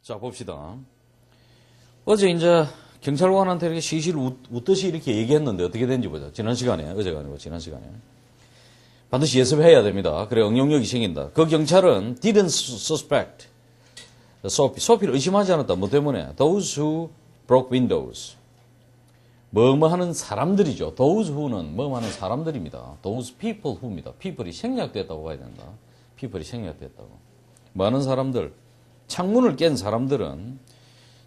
자, 봅시다. 어제 이제 경찰관한테 이렇게 시실 웃듯이 이렇게 얘기했는데 어떻게 된지 보자. 지난 시간에, 어제가 아니고 지난 시간에. 반드시 예습해야 됩니다. 그래, 응용력이 생긴다. 그 경찰은 didn't suspect. 소피를 의심하지 않았다. 뭐 때문에? Those who broke windows. 뭐뭐 하는 사람들이죠. Those who는 뭐뭐 하는 사람들입니다. Those people who입니다. people이 생략됐다고 봐야 된다. people이 생략됐다고. 뭐 하는 사람들. 창문을 깬 사람들은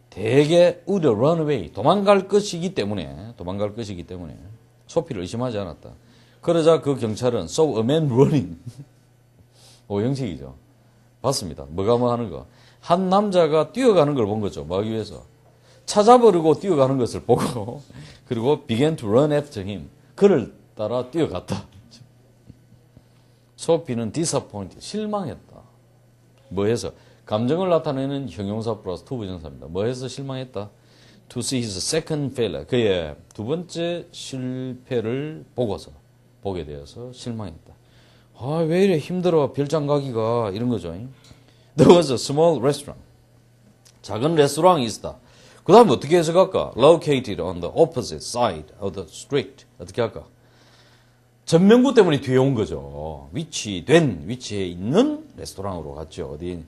대개 우려 run away. 도망갈 것이기 때문에 소피를 의심하지 않았다. 그러자 그 경찰은 saw a man running. 오형식이죠. 봤습니다. 뭐가 뭐 하는 거. 한 남자가 뛰어가는 걸 본 거죠. 뭐 하기 위해서. 찾아버리고 뛰어가는 것을 보고 그리고 began to run after him. 그를 따라 뛰어갔다. 소피는 disappointed. 실망했다. 뭐 해서? 감정을 나타내는 형용사 플러스 to 부정사입니다. 뭐 해서 실망했다? To see his second failure. 그의 두 번째 실패를 보게 되어서 실망했다. 아, 왜 이래 힘들어. 별장 가기가. 이런 거죠. There was a small restaurant. 작은 레스토랑이 있었다. 그 다음에 어떻게 해석할까? Located on the opposite side of the street. 어떻게 할까? 전면부 때문에 뒤에 온 거죠. 위치에 있는 레스토랑으로 갔죠. 어디?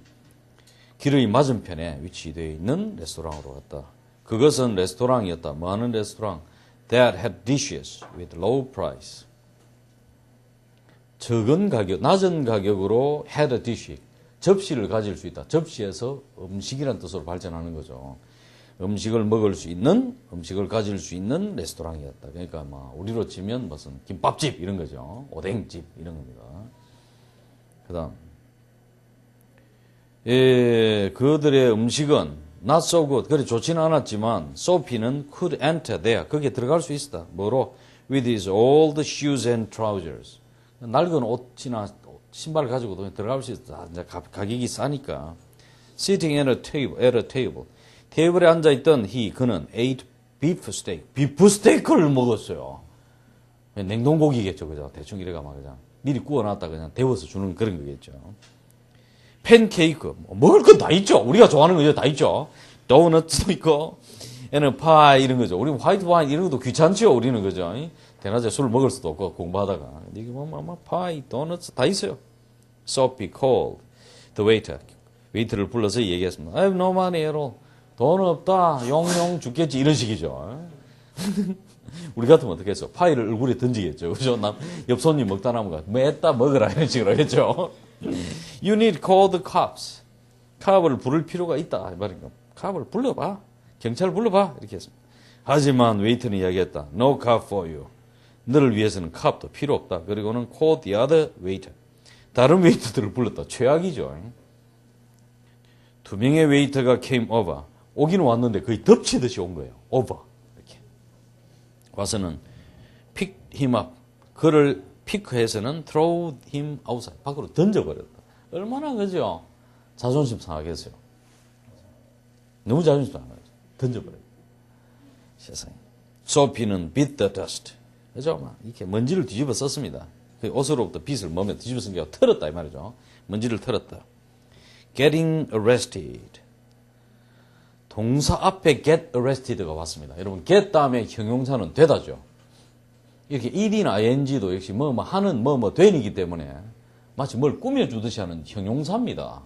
길의 맞은편에 위치되어 있는 레스토랑으로 갔다. 그것은 레스토랑이었다. 뭐 하는 레스토랑? That had dishes with low price. 낮은 가격으로 had a dish. 접시를 가질 수 있다. 접시에서 음식이란 뜻으로 발전하는 거죠. 음식을 가질 수 있는 레스토랑이었다. 그러니까 우리로 치면 무슨 김밥집 이런 거죠. 오뎅집 이런 겁니다. 그 다음. 그들의 음식은 not so good. 그래 좋지는 않았지만 소피는 could enter there. 거기에 들어갈 수 있었다. 뭐로? With his old shoes and trousers. 낡은 옷이나 신발을 가지고도 들어갈 수 있었다. 이제 가격이 싸니까. Sitting at a table. 테이블에 앉아있던 그는 ate beef steak. 비프 스테이크를 먹었어요. 냉동고기겠죠. 그죠? 대충 이래가 그냥 미리 구워놨다 그냥 데워서 주는 그런 거겠죠. 팬케이크. 먹을 건 다 있죠. 우리가 좋아하는 거죠. 다 있죠. 도넛도 있고, 파이 이런 거죠. 우리 화이트 와인 이런 것도 귀찮죠. 우리는 그죠. 대낮에 술 먹을 수도 없고 공부하다가. 이게 파이, 도넛 다 있어요. Sophie called the waiter. 웨이터를 불러서 얘기했습니다. I have no money at all. 돈 없다. 용용 죽겠지. 이런 식이죠. 우리 같으면 어떻게 했어? 파이를 얼굴에 던지겠죠. 그죠? 옆 손님 먹다 남은 뭐 했다 먹으라. 이런 식으로 하겠죠. You need to call the cops. 캅을 부를 필요가 있다. 이 말인가? 캅을 불러봐. 경찰을 불러봐. 이렇게 했습니다. 하지만 웨이터는 이야기했다. No cop for you. 너를 위해서는 캅도 필요 없다. 그리고는 call the other waiter. 다른 웨이터들을 불렀다. 최악이죠. 두 명의 웨이터가 came over. 오기는 왔는데 거의 덮치듯이 온 거예요. over. 이렇게. 와서는 pick him up. 그를 피크해서는 throw him outside. 밖으로 던져버렸다. 얼마나 그죠? 자존심 상하겠어요. 너무 자존심 상하겠어요. 던져버렸다. 세상에. 소피는 beat the dust. 그죠? 이렇게 먼지를 뒤집어 썼습니다. 옷으로부터 빗을 몸에 뒤집어 쓴 게 털었다 이 말이죠. 먼지를 털었다. getting arrested. 동사 앞에 get arrested가 왔습니다. 여러분 get 다음에 형용사는 되다죠. 이렇게 ed나 ing도 역시 하는 된이기 때문에 마치 뭘 꾸며주듯이 하는 형용사입니다.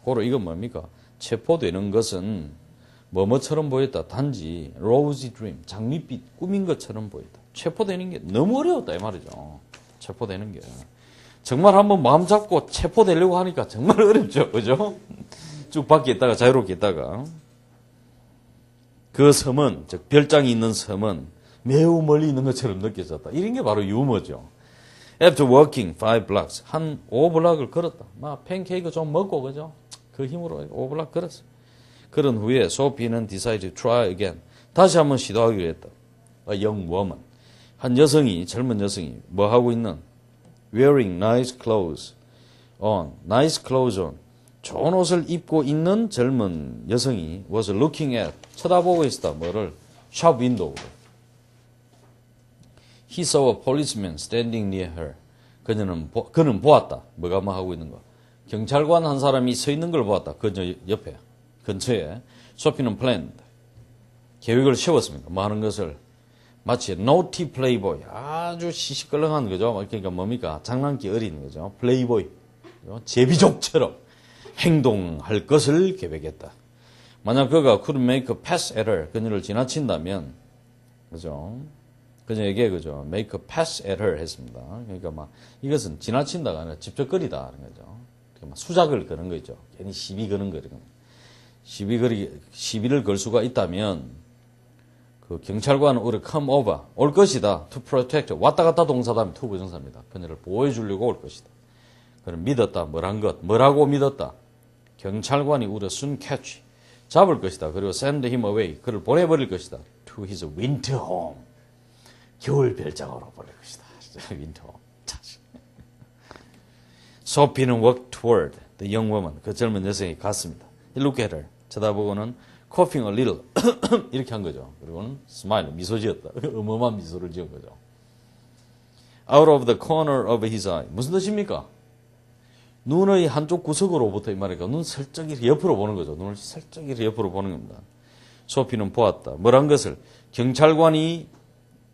고로 이건 뭡니까? 체포되는 것은 뭐뭐처럼 보였다. 단지 rosy dream, 장밋빛 꾸민 것처럼 보였다. 체포되는 게 너무 어려웠다 이 말이죠. 체포되는 게. 정말 한번 마음 잡고 체포되려고 하니까 정말 어렵죠. 그죠? 쭉 밖에 있다가 자유롭게 있다가 그 섬은, 즉 별장이 있는 섬은 매우 멀리 있는 것처럼 느껴졌다. 이런 게 바로 유머죠. After walking 5 blocks, 한 5블락을 걸었다. 팬케이크 좀 먹고, 그죠? 그 힘으로 5블락 걸었어. 그런 후에 소피는 decided to try again. 다시 한번 시도하기로 했다. A young woman. 한 여성이, 젊은 여성이 뭐 하고 있는? Wearing nice clothes on. Nice clothes on. 좋은 옷을 입고 있는 젊은 여성이 was looking at. 쳐다보고 있었다. 뭐를? 샵 윈도우로. He saw a policeman standing near her. 그는 보았다. 뭐가 하고 있는 거. 경찰관 한 사람이 서 있는 걸 보았다. 그저 옆에. 근처에 소피는 planned, 계획을 세웠습니다. 뭐 하는 것을 마치 naughty playboy, 아주 시시껄렁한 거죠. 그러니까 뭡니까? 장난기 어린 거죠. 플레이보이, 제비족처럼 행동할 것을 계획했다. 만약 그가 could make a pass at her, 그녀를 지나친다면, 그죠? 그녀에게, 그죠? make a pass at her 했습니다. 그러니까 막, 이것은 지나친다가 아니라 집적거리다 하는 거죠. 그러니까 막 수작을 거는 거죠. 괜히 시비 거는 거죠. 시비를 걸 수가 있다면, 그 경찰관은 우리 come over, 올 것이다. to protect, 왔다 갔다 동사다면 to 부정사입니다. 그녀를 보호해주려고 올 것이다. 그는 믿었다. 뭐란 것, 뭐라고 믿었다. 경찰관이 우리 soon catch, 잡을 것이다. 그리고 send him away, 그를 보내버릴 것이다. to his winter home, 겨울 별장으로 보낼 것이다. winter home. 소피는 walked toward the young woman, 그 젊은 여성이 갔습니다. He looked at her, 쳐다보고는 coughing a little 이렇게 한 거죠. 그리고는 smile, 미소 지었다. 어마어마한 미소를 지은 거죠. Out of the corner of his eye, 무슨 뜻입니까? 눈의 한쪽 구석으로부터 이 말이니까 눈 슬쩍 이렇게 옆으로 보는 거죠. 눈을 슬쩍 이렇게 옆으로 보는 겁니다. 소피는 보았다. 뭐란 것을?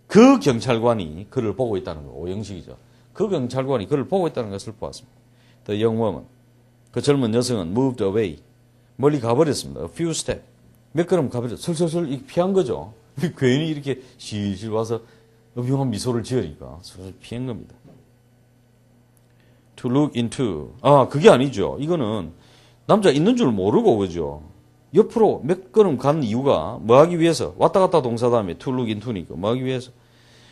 그 경찰관이 그를 보고 있다는 거. 오형식이죠. 그 경찰관이 그를 보고 있다는 것을 보았습니다. The young woman, 그 젊은 여성은 moved away, 멀리 가버렸습니다. A few steps, 몇 걸음 가버렸어요. 슬슬슬 피한 거죠. 괜히 이렇게 실실 와서 음흉한 미소를 지으니까 슬슬 피한 겁니다. To look into, 그게 아니죠. 이거는 남자 있는 줄 모르고, 그죠? 옆으로 몇 걸음 간 이유가 뭐 하기 위해서? 왔다 갔다 동사 다음에 to look into니까 뭐 하기 위해서?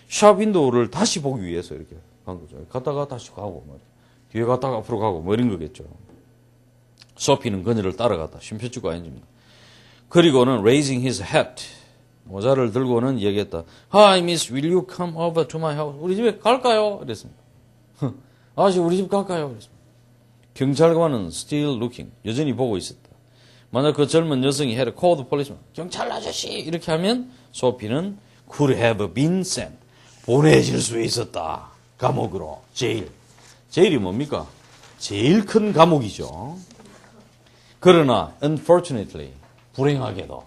샵 윈도우를 다시 보기 위해서 이렇게 간 거죠. 갔다가 다시 가고, 뭐 뒤에 갔다가 앞으로 가고, 뭐 이런 거겠죠. 소피는 그녀를 따라갔다. 쉼표주가 아닙니다. 그리고는 raising his hat, 모자를 들고는 얘기했다. Hi, miss, will you come over to my house? 우리 집에 갈까요? 이랬습니다. 아저씨, 우리 집 갈까요? 이랬습니다. 경찰관은 still looking, 여전히 보고 있었다. 만약 그 젊은 여성이 had called policeman, 경찰 아저씨! 이렇게 하면 소피는 could have been sent, 보내질 수 있었다. 감옥으로, 제일. 제일이 뭡니까? 제일 큰 감옥이죠. 그러나 unfortunately, 불행하게도,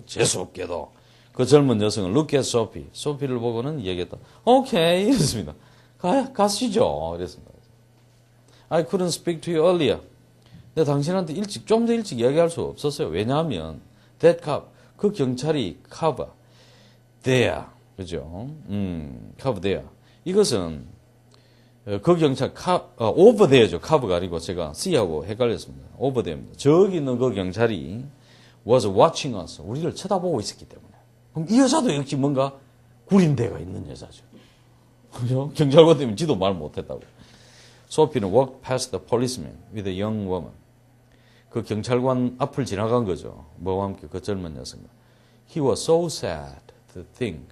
재수없게도 그 젊은 여성은 look at Sophie, 소피를 보고는 얘기했다. 오케이, 이랬습니다. 가시죠, 이랬습니다. I couldn't speak to you earlier. 내가 당신한테 좀 더 일찍 이야기할 수 없었어요. 왜냐하면 that cop, 그 경찰이 cover there, 그죠? cover there. 이것은 그 경찰 over there죠. cover가 아니고 제가 C하고 헷갈렸습니다. over there입니다. 저기 있는 그 경찰이 was watching us, 우리를 쳐다보고 있었기 때문에. 그럼 이 여자도 역시 뭔가 구린데가 있는 여자죠. 그죠? 경찰관 때문에 지도 말 못했다고. 소피는 walked past the policeman with a young woman. 그 경찰관 앞을 지나간 거죠. 뭐와 함께 그 젊은 여성과. He was so sad to think.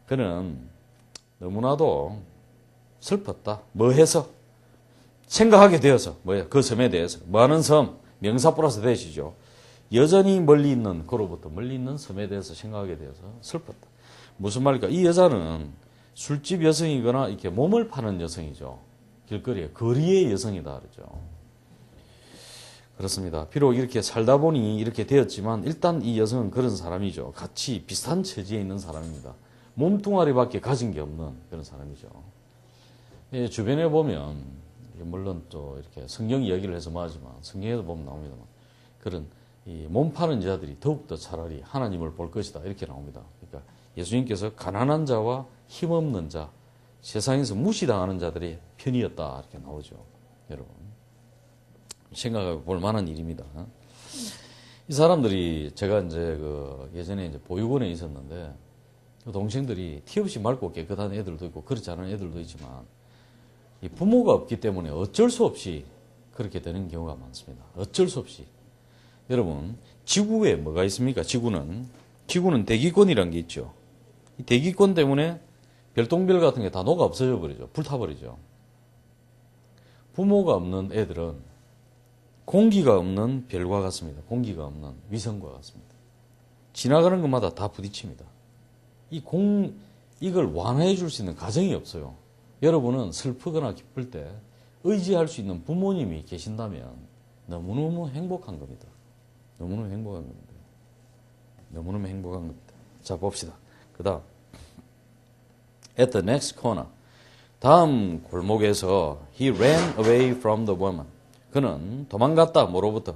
그는 너무나도 슬펐다. 뭐 해서? 생각하게 되어서. 뭐야? 그 섬에 대해서. 뭐 하는 섬? 명사 플러스 대시죠. 여전히 멀리 있는, 그로부터 멀리 있는 섬에 대해서 생각하게 되어서 슬펐다. 무슨 말일까? 이 여자는 술집 여성이거나 이렇게 몸을 파는 여성이죠. 길거리에, 거리의 여성이다. 그러죠. 그렇습니다. 비록 이렇게 살다 보니 이렇게 되었지만 일단 이 여성은 그런 사람이죠. 같이 비슷한 처지에 있는 사람입니다. 몸뚱아리밖에 가진 게 없는 그런 사람이죠. 예, 주변에 보면, 물론 또 이렇게 성경 이야기를 해서 말하지만, 성경에도 보면 나옵니다만, 그런 이 몸 파는 자들이 더욱더 차라리 하나님을 볼 것이다. 이렇게 나옵니다. 그러니까 예수님께서 가난한 자와 힘없는 자, 세상에서 무시당하는 자들의 편이었다. 이렇게 나오죠. 여러분. 생각해 볼 만한 일입니다. 이 사람들이 제가 이제 예전에 이제 보육원에 있었는데, 그 동생들이 티 없이 맑고 깨끗한 애들도 있고, 그렇지 않은 애들도 있지만, 이 부모가 없기 때문에 어쩔 수 없이 그렇게 되는 경우가 많습니다. 어쩔 수 없이. 여러분, 지구에 뭐가 있습니까? 지구는 대기권이라는 게 있죠. 이 대기권 때문에 별똥별 같은 게 다 녹아 없어져 버리죠. 불타버리죠. 부모가 없는 애들은 공기가 없는 별과 같습니다. 공기가 없는 위성과 같습니다. 지나가는 것마다 다 부딪힙니다. 이걸 완화해 줄 수 있는 가정이 없어요. 여러분은 슬프거나 기쁠 때 의지할 수 있는 부모님이 계신다면 너무너무 행복한 겁니다. 너무너무 행복한 겁니다. 너무너무 행복한 겁니다. 자, 봅시다. 그 다음. At the next corner. 다음 골목에서 he ran away from the woman. 그는 도망갔다. 뭐로부터?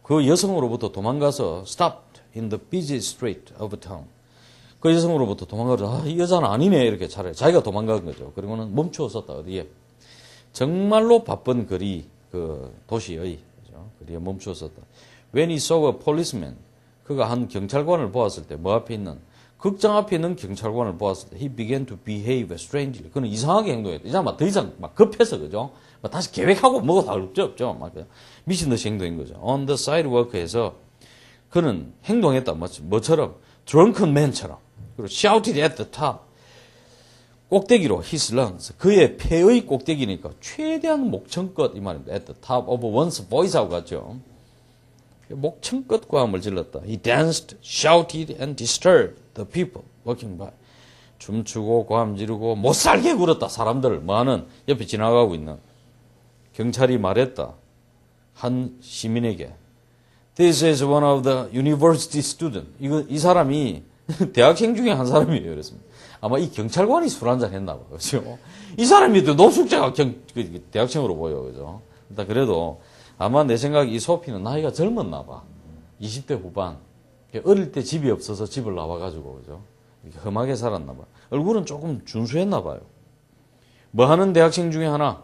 그 여성으로부터 도망가서 stopped in the busy street of town. 그 여성으로부터 도망가서 이 여자는 아니네 이렇게 차라리 자기가 도망간 거죠. 그리고는 멈추었었다. 어디에? 정말로 바쁜 거리 그 도시의 그죠? 거리에 멈추었었다. When he saw a policeman. 그가 한 경찰관을 보았을 때 뭐 앞에 있는 극장 앞에 있는 경찰관을 보았을 때 he began to behave strangely. 그는 이상하게 행동했다. 이제 막 더 이상 막 급해서 그죠? 막 다시 계획하고 뭐가 다 없죠. 막 미친 듯이 행동한 거죠. On the sidewalk에서 그는 행동했다. 뭐처럼 drunken man처럼. 그리고 shouted at the top. 꼭대기로 his lungs. 그의 폐의 꼭대기니까 최대한 목청껏 이 말입니다. At the top of one's voice하고 같죠. 목청껏 고함을 질렀다. He danced, shouted, and disturbed the people walking by. 춤추고 고함 지르고 못살게 굴었다. 사람들을 뭐하는 옆에 지나가고 있는. 경찰이 말했다. 한 시민에게 This is one of the university students. 이 사람이 대학생 중에 한 사람이에요. 그랬습니다. 아마 이 경찰관이 술 한잔 했나 봐. 그죠? 이 사람이 또 노숙자가 대학생으로 보여. 그죠? 일단 그래도 아마 내 생각에 이 소피는 나이가 젊었나 봐. 20대 후반. 어릴 때 집이 없어서 집을 나와가지고, 그죠? 이렇게 험하게 살았나 봐. 얼굴은 조금 준수했나 봐요. 뭐 하는 대학생 중에 하나?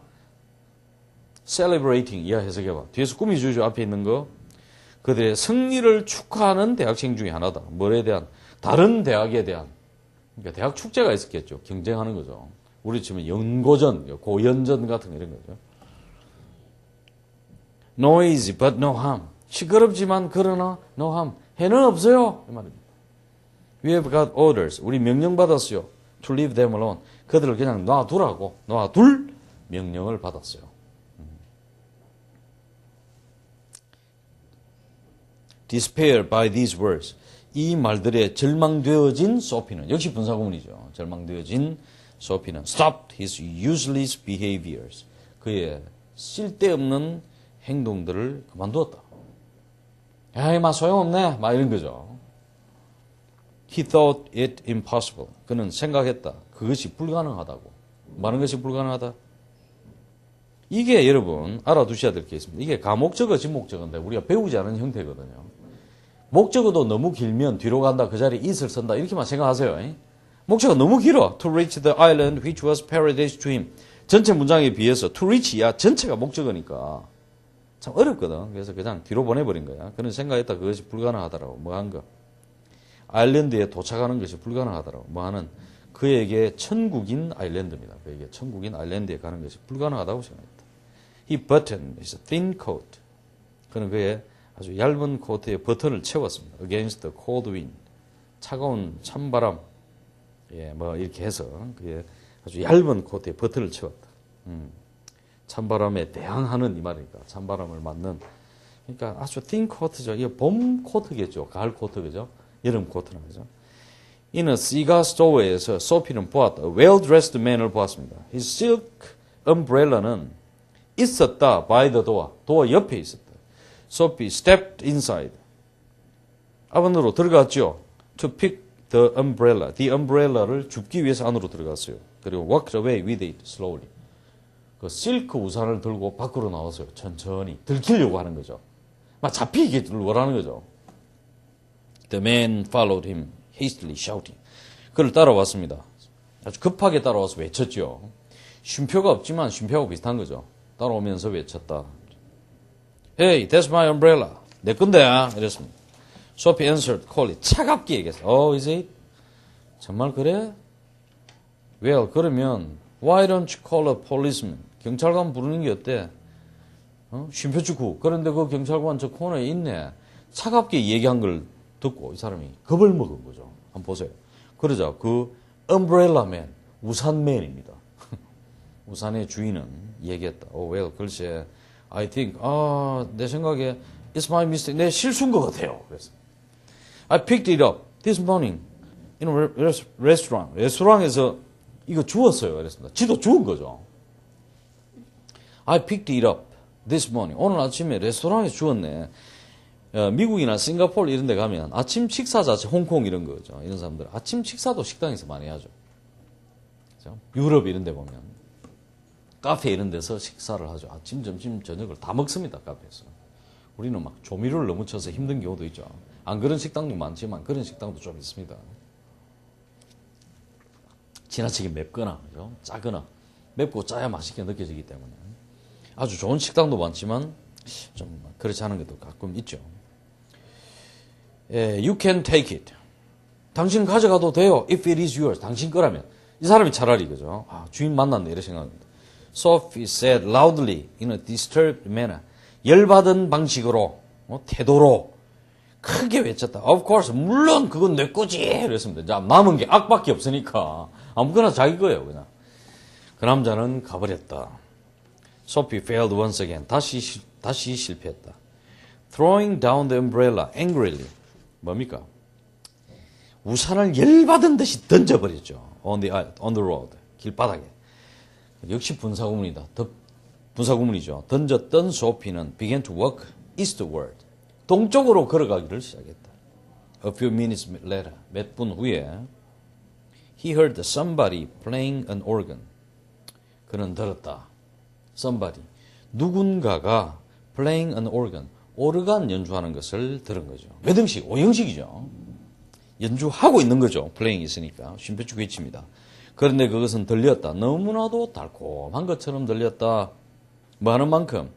celebrating. 이하 해석해봐. 뒤에서 꾸미주죠. 앞에 있는 거. 그들의 승리를 축하하는 대학생 중에 하나다. 뭐에 대한? 다른 대학에 대한. 그러니까 대학 축제가 있었겠죠. 경쟁하는 거죠. 우리 치면 연고전, 고연전 같은 거 이런 거죠. Noisy but no harm. 시끄럽지만 그러나 no harm. 해는 없어요. 이 말입니다. We have got orders. 우리 명령받았어요. To leave them alone. 그들을 그냥 놔두라고. 놔둘 명령을 받았어요. Despair by these words. 이 말들에 절망되어진 소피는 역시 분사구문이죠. 절망되어진 소피는 stopped his useless behaviors. 그의 쓸데없는 행동들을 그만두었다. 에이, 막 소용없네. 막 이런 거죠. He thought it impossible. 그는 생각했다. 그것이 불가능하다고. 많은 것이 불가능하다. 이게 여러분 알아두셔야 될 게 있습니다. 이게 가목적어, 진목적어인데 우리가 배우지 않은 형태거든요. 목적어도 너무 길면 뒤로 간다, 그 자리에 is을 쓴다 이렇게만 생각하세요. 목적어 너무 길어. To reach the island which was paradise to him. 전체 문장에 비해서 to reach야 전체가 목적어니까 참 어렵거든. 그래서 그냥 뒤로 보내버린 거야. 그는 생각했다. 그것이 불가능하다라고. 뭐 한 거. 아일랜드에 도착하는 것이 불가능하다라고. 뭐 하는 그에게 천국인 아일랜드입니다. 그에게 천국인 아일랜드에 가는 것이 불가능하다고 생각했다. He buttoned his thin coat. 그는 그의 아주 얇은 코트에 버튼을 채웠습니다. Against the cold wind. 차가운 찬바람. 예, 뭐 이렇게 해서 그의 아주 얇은 코트에 버튼을 채웠다. 찬바람에 대항하는 이 말이니까 찬바람을 맞는. 그러니까 아주 thin coat죠. 이게 봄 코트겠죠. 가을 코트 그죠? 여름 코트는 그죠? In a cigar store에서 소피는 보았다. A well-dressed man을 보았습니다. His silk umbrella는 있었다. By the door. 도어 옆에 있었다. 소피 stepped inside. 안으로 들어갔죠. To pick the umbrella. The umbrella를 줍기 위해서 안으로 들어갔어요. 그리고 walked away with it slowly. 그 실크 우산을 들고 밖으로 나왔어요. 천천히. 들키려고 하는 거죠. 막 잡히게 원하는 거죠. The man followed him. hastily shouting. 그를 따라왔습니다. 아주 급하게 따라와서 외쳤죠. 쉼표가 없지만 쉼표하고 비슷한 거죠. 따라오면서 외쳤다. Hey, that's my umbrella. 내 건데. 이랬습니다. Sophie answered coldly. 차갑게 얘기했어요. Oh, is it? 정말 그래? Well, 그러면 why don't you call a policeman? 경찰관 부르는 게 어때? 쉼표 주고. 그런데 그 경찰관 저 코너에 있네. 차갑게 얘기한 걸 듣고 이 사람이 겁을 먹은 거죠. 한번 보세요. 그러자 그 umbrella-man, 우산맨입니다. 우산의 주인은 얘기했다. Oh well, 글쎄, I think, 내 생각에 it's my mistake. 내 실수인 것 같아요. 그래서 I picked it up this morning in a restaurant. 레스토랑에서 이거 주웠어요. 그랬습니다. 지도 주운 거죠. I picked it up this morning. 오늘 아침에 레스토랑에서 주웠네. 미국이나 싱가포르 이런 데 가면 아침 식사 자체, 홍콩 이런 거죠. 이런 사람들 아침 식사도 식당에서 많이 하죠. 그죠? 유럽 이런 데 보면 카페 이런 데서 식사를 하죠. 아침, 점심, 저녁을 다 먹습니다. 카페에서. 우리는 막 조미료를 너무 쳐서 힘든 경우도 있죠. 안 그런 식당도 많지만 그런 식당도 좀 있습니다. 지나치게 맵거나 그죠? 짜거나 맵고 짜야 맛있게 느껴지기 때문에 아주 좋은 식당도 많지만 좀 그렇지 않은 것도 가끔 있죠. You can take it. 당신 가져가도 돼요. If it is yours. 당신 거라면. 이 사람이 차라리 그죠? 주인 만났네 이런 생각입니다. Sophie said loudly in a disturbed manner. 열받은 방식으로 태도로 크게 외쳤다. Of course. 물론 그건 내 거지. 그랬습니다. 자, 남은 게 악밖에 없으니까 아무거나 자기 거예요. 그냥. 그 남자는 가버렸다. Sophie failed once again. 다시 실패했다. Throwing down the umbrella angrily. 뭡니까? 우산을 열받은 듯이 던져버렸죠. On the road. 길바닥에. 역시 분사구문이다. 분사구문이죠. 던졌던 소피는 began to walk eastward. 동쪽으로 걸어가기를 시작했다. A few minutes later. 몇 분 후에 he heard somebody playing an organ. 그는 들었다. Somebody. 누군가가 playing an organ. 오르간 연주하는 것을 들은 거죠. 몇 형식? 5형식이죠. 연주하고 있는 거죠. playing 있으니까. 쉼표축 외칩니다. 그런데 그것은 들렸다. 너무나도 달콤한 것처럼 들렸다. 뭐 하는 만큼?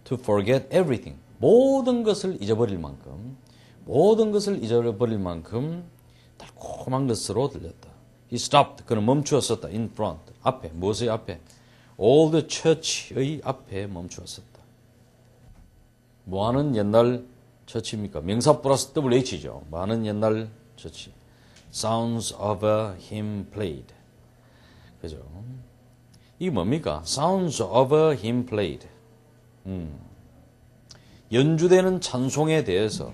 To forget everything. 모든 것을 잊어버릴 만큼. 모든 것을 잊어버릴 만큼 달콤한 것으로 들렸다. He stopped. 그는 멈추었었다. In front. 앞에. 무엇의 앞에? Old Church의 앞에 멈추었었다. 뭐하는 옛날 처치입니까? 명사 플러스 WH죠. 뭐하는 옛날 처치. Sounds of a hymn played. 그죠? 이게 뭡니까? Sounds of a hymn played. 연주되는 찬송에 대해서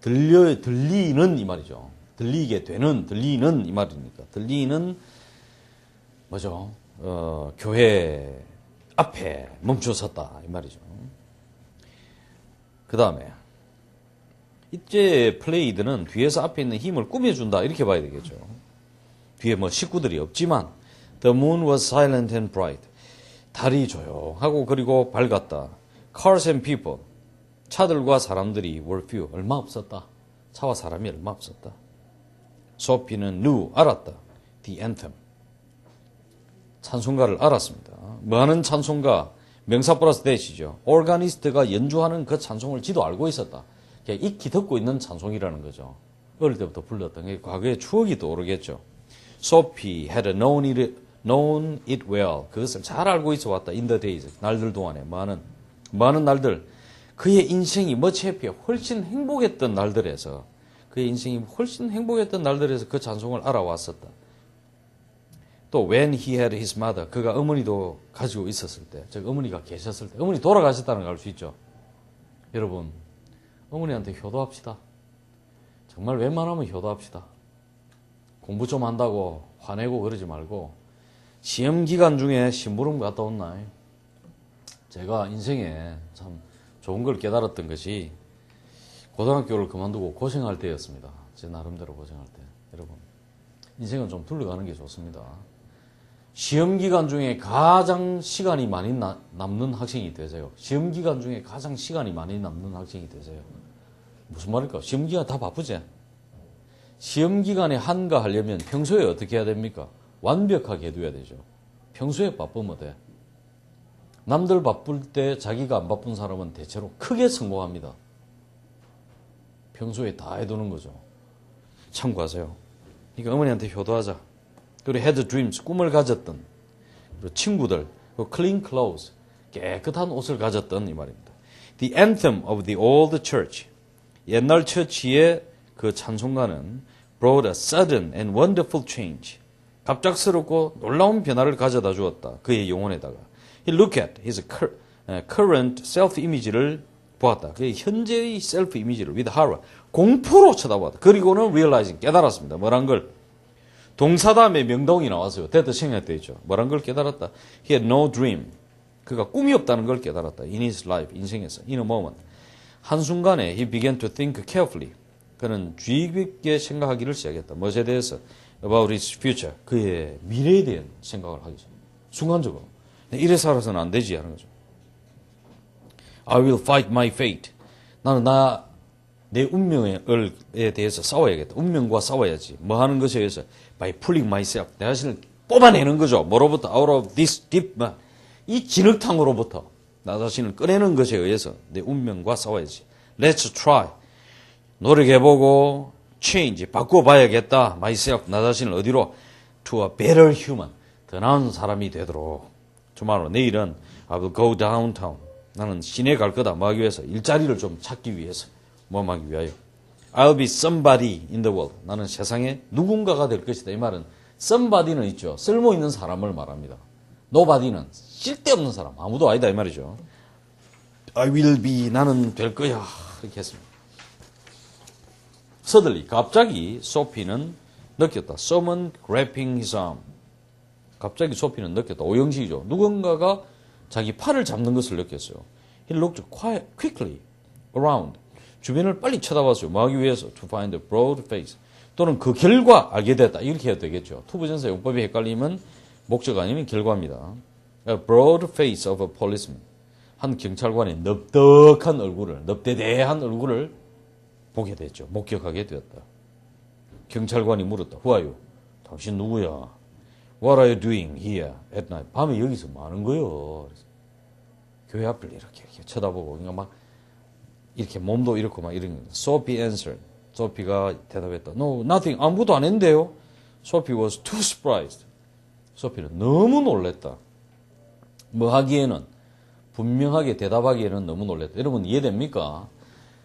들리는 이 말이죠. 들리게 되는, 들리는 이 말이니까. 들리는 뭐죠? 교회 앞에 멈춰섰다 이 말이죠. 그 다음에 이제 플레이드는 뒤에서 앞에 있는 힘을 꾸며준다 이렇게 봐야 되겠죠. 뒤에 뭐 식구들이 없지만 The moon was silent and bright. 달이 조용하고 그리고 밝았다. Cars and people. 차들과 사람들이 were few. 얼마 없었다. 차와 사람이 얼마 없었다. 소피는 knew. 알았다. The anthem. 찬송가를 알았습니다. 뭐하는 찬송가? 명사 플러스 대시죠. 오르가니스트가 연주하는 그 찬송을 지도 알고 있었다. 익히 듣고 있는 찬송이라는 거죠. 어릴 때부터 불렀던 게 과거의 추억이 떠오르겠죠. Sophie had known it well. 그것을 잘 알고 있어 왔다. In the days. 날들 동안에 많은 날들. 그의 인생이 much happier. 훨씬 행복했던 날들에서 그의 인생이 훨씬 행복했던 날들에서 그 찬송을 알아왔었다. 또 when he had his mother. 그가 어머니도 가지고 있었을 때. 즉 어머니가 계셨을 때. 어머니 돌아가셨다는 걸 알 수 있죠. 여러분 어머니한테 효도합시다. 정말 웬만하면 효도합시다. 공부 좀 한다고 화내고 그러지 말고 시험 기간 중에 심부름 갔다 온나. 제가 인생에 참 좋은 걸 깨달았던 것이 고등학교를 그만두고 고생할 때였습니다. 제 나름대로 고생할 때. 여러분 인생은 좀 둘러가는 게 좋습니다. 시험 기간 중에 가장 시간이 많이 남는 학생이 되세요. 시험 기간 중에 가장 시간이 많이 남는 학생이 되세요. 무슨 말일까? 시험 기간 다 바쁘지? 시험 기간에 한가하려면 평소에 어떻게 해야 됩니까? 완벽하게 해둬야 되죠. 평소에 바쁘면 돼. 남들 바쁠 때 자기가 안 바쁜 사람은 대체로 크게 성공합니다. 평소에 다 해두는 거죠. 참고하세요. 그러니까 어머니한테 효도하자. 그리고 had dreams, 꿈을 가졌던 그리고 친구들, 그리고 clean clothes, 깨끗한 옷을 가졌던 이 말입니다. The anthem of the old church, 옛날 처치의 그 찬송가는 brought a sudden and wonderful change, 갑작스럽고 놀라운 변화를 가져다 주었다. 그의 영혼에다가. He looked at his current self-image를 보았다. 그의 현재의 self-image를 with horror, 공포로 쳐다보았다. 그리고는 realizing, 깨달았습니다. 뭐란 걸? 동사 다음에 명동이 나왔어요. that 생략되어 있죠. 뭐란 걸 깨달았다. He had no dream. 그가 꿈이 없다는 걸 깨달았다. In his life, 인생에서. In a moment. 한순간에 he began to think carefully. 그는 주의 깊게 생각하기를 시작했다. 무엇에 대해서? About his future. 그의 미래에 대한 생각을 하기 시작. 순간적으로. 이래 살아서는 안 되지 하는 거죠. I will fight my fate. 나는 내 운명에 대해서 싸워야겠다. 운명과 싸워야지. 뭐 하는 것에 의해서 by pulling myself. 내 자신을 뽑아내는 거죠. 뭐로부터? Out of this deep. 이 진흙탕으로부터 나 자신을 꺼내는 것에 의해서 내 운명과 싸워야지. Let's try. 노력해보고 change. 바꿔봐야겠다. myself. 나 자신을 어디로? To a better human. 더 나은 사람이 되도록. 주말로 내일은 I will go downtown. 나는 시내 갈 거다. 뭐 하기 위해서? 일자리를 좀 찾기 위해서. 뭐 하기 위하여? I'll be somebody in the world. 나는 세상에 누군가가 될 것이다. 이 말은 somebody는 있죠. 쓸모있는 사람을 말합니다. nobody는 쓸데없는 사람. 아무도 아니다 이 말이죠. I will be. 나는 될 거야. 이렇게 했습니다. Suddenly. 갑자기 소피는 느꼈다. Someone grabbing his arm. 갑자기 소피는 느꼈다. 오형식이죠. 누군가가 자기 팔을 잡는 것을 느꼈어요. He looked quickly around. 주변을 빨리 쳐다봤어요. 뭐 하기 위해서? To find a broad face. 또는 그 결과 알게 됐다. 이렇게 해도 되겠죠. 투부정사 용법이 헷갈리면 목적 아니면 결과입니다. A broad face of a policeman. 한 경찰관의 넙덕한 얼굴을, 넙대대한 얼굴을 보게 됐죠. 목격하게 되었다. 경찰관이 물었다. Who are you? 당신 누구야? What are you doing here at night? 밤에 여기서 뭐 하는 거요? 교회 앞을 이렇게 쳐다보고, 그러니까 막 이렇게 몸도 이렇고 막 이런 거예요. Sophie answered. 소피가 대답했다. No, nothing. 아무것도 안 했는데요. Sophie was too surprised. 소피는 너무 놀랬다. 뭐 하기에는, 분명하게 대답하기에는 너무 놀랬다. 여러분 이해됩니까?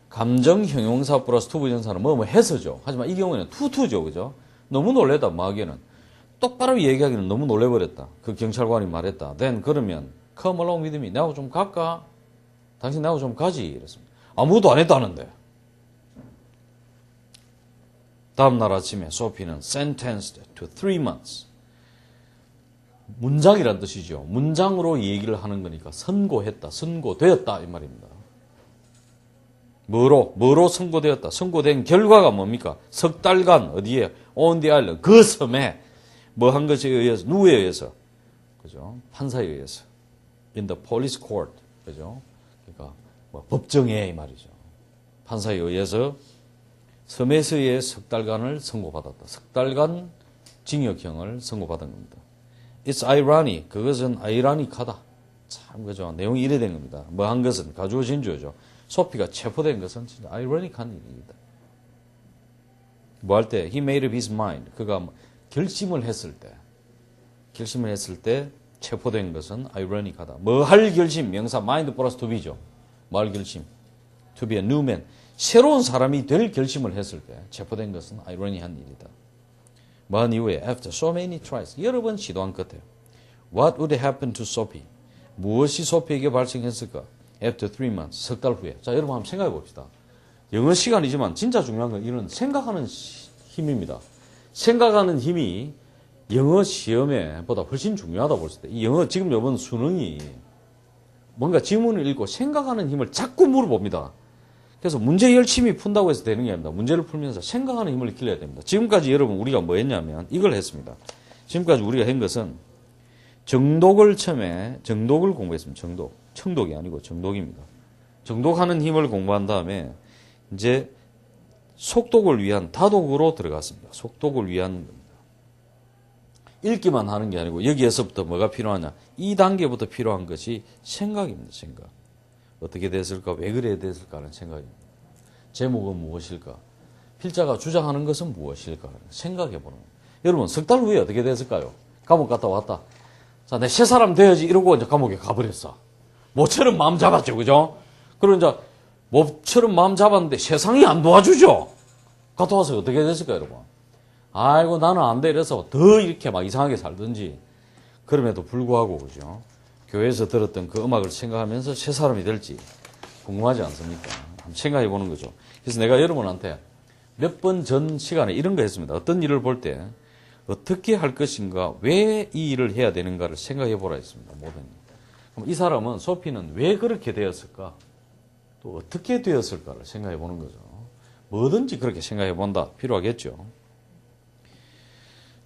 감정 형용사 플러스 투부정사는 뭐 해서죠. 하지만 이 경우에는 투투죠. 그죠? 너무 놀랬다. 뭐 하기에는. 똑바로 얘기하기는 너무 놀래버렸다. 그 경찰관이 말했다. Then 그러면 come along with me. 나하고 좀 갈까? 당신 나하고 좀 가지. 이랬습니다. 아무것도 안 했다는데. 다음날 아침에 소피는 sentenced to 3 months. 문장이란 뜻이죠. 문장으로 얘기를 하는 거니까 선고했다, 선고되었다 이 말입니다. 뭐로 선고되었다. 선고된 결과가 뭡니까? 석 달간 어디에? On the island. 그 섬에 뭐 한 것에 의해서, 누구에 의해서? 그죠? 판사에 의해서. In the police court. 그죠? 그러니까 뭐 법정에 이 말이죠. 판사에 의해서 섬에서의 석 달간을 선고받았다. 석 달간 징역형을 선고받은 겁니다. It's ironic. 그것은 아이러니하다. 참 그죠. 내용이 이래 된 겁니다. 뭐 한 것은 가주어 진주어죠. 소피가 체포된 것은 진짜 아이러니한 일입니다. 뭐 할 때? He made up his mind. 그가 결심을 했을 때 체포된 것은 아이러니하다. 뭐 할 결심? 명사 mind 플러스 to be죠. 뭐 할 결심? To be a new man. 새로운 사람이 될 결심을 했을 때 체포된 것은 아이러니한 일이다. 뭐한 이후에 after so many tries. 여러 번 시도한 끝에 What would happen to Sophie? 무엇이 소피에게 발생했을까? After 3 months. 석 달 후에. 자, 여러분 한번 생각해 봅시다. 영어 시간이지만 진짜 중요한 건 이런 생각하는 힘입니다. 생각하는 힘이 영어 시험에 보다 훨씬 중요하다 볼 수 있다. 이 영어 지금 이번 수능이 뭔가 지문을 읽고 생각하는 힘을 자꾸 물어봅니다. 그래서 문제 열심히 푼다고 해서 되는 게 아닙니다. 문제를 풀면서 생각하는 힘을 길러야 됩니다. 지금까지 여러분 우리가 뭐 했냐면 이걸 했습니다. 지금까지 우리가 한 것은 정독을 처음에 정독을 공부했습니다. 청독이 아니고 정독입니다. 정독하는 힘을 공부한 다음에 이제 속독을 위한 다독으로 들어갔습니다. 속독을 위한 겁니다. 읽기만 하는 게 아니고 여기에서부터 뭐가 필요하냐. 이 단계부터 필요한 것이 생각입니다. 생각. 어떻게 됐을까? 왜 그래야 됐을까? 하는 생각입니다. 제목은 무엇일까? 필자가 주장하는 것은 무엇일까? 생각해보는 거예요. 여러분 석 달 후에 어떻게 됐을까요? 감옥 갔다 왔다. 자, 내 새 사람 돼야지 이러고 이제 감옥에 가버렸어. 모처럼 마음 잡았죠. 그죠? 그리고 이제 모처럼 마음 잡았는데 세상이 안 도와주죠. 갔다 와서 어떻게 됐을까요, 여러분? 아이고 나는 안 돼 이래서 더 이렇게 막 이상하게 살든지. 그럼에도 불구하고 그죠? 교회에서 들었던 그 음악을 생각하면서 새 사람이 될지 궁금하지 않습니까? 한번 생각해 보는 거죠. 그래서 내가 여러분한테 몇 번 전 시간에 이런 거 했습니다. 어떤 일을 볼 때 어떻게 할 것인가, 왜 이 일을 해야 되는가를 생각해 보라 했습니다. 모든 일. 그럼 이 사람은 소피는 왜 그렇게 되었을까? 또 어떻게 되었을까를 생각해 보는 거죠. 뭐든지 그렇게 생각해 본다. 필요하겠죠.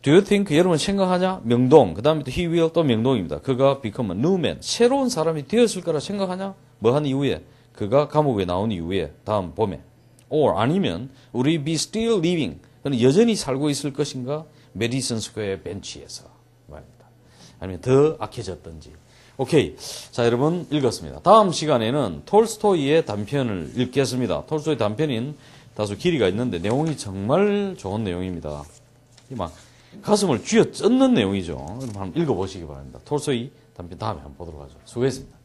Do you think? 여러분 생각하냐? 명동. 그 다음에 또 he will 또 명동입니다. 그가 become a new man. 새로운 사람이 되었을 거라 생각하냐? 뭐 한 이후에? 그가 감옥에 나온 이후에 다음 봄에. Or 아니면 우리 be still living. 그는 여전히 살고 있을 것인가? 메디슨 스퀘어 벤치에서 말입니다. 아니면 더 악해졌던지. 오케이. 자, 여러분 읽었습니다. 다음 시간에는 톨스토이의 단편을 읽겠습니다. 톨스토이 단편인 다소 길이가 있는데 내용이 정말 좋은 내용입니다. 막 가슴을 쥐어 뜯는 내용이죠. 여러분 한번 읽어보시기 바랍니다. 톨스토이 단편 다음에 한번 보도록 하죠. 수고했습니다.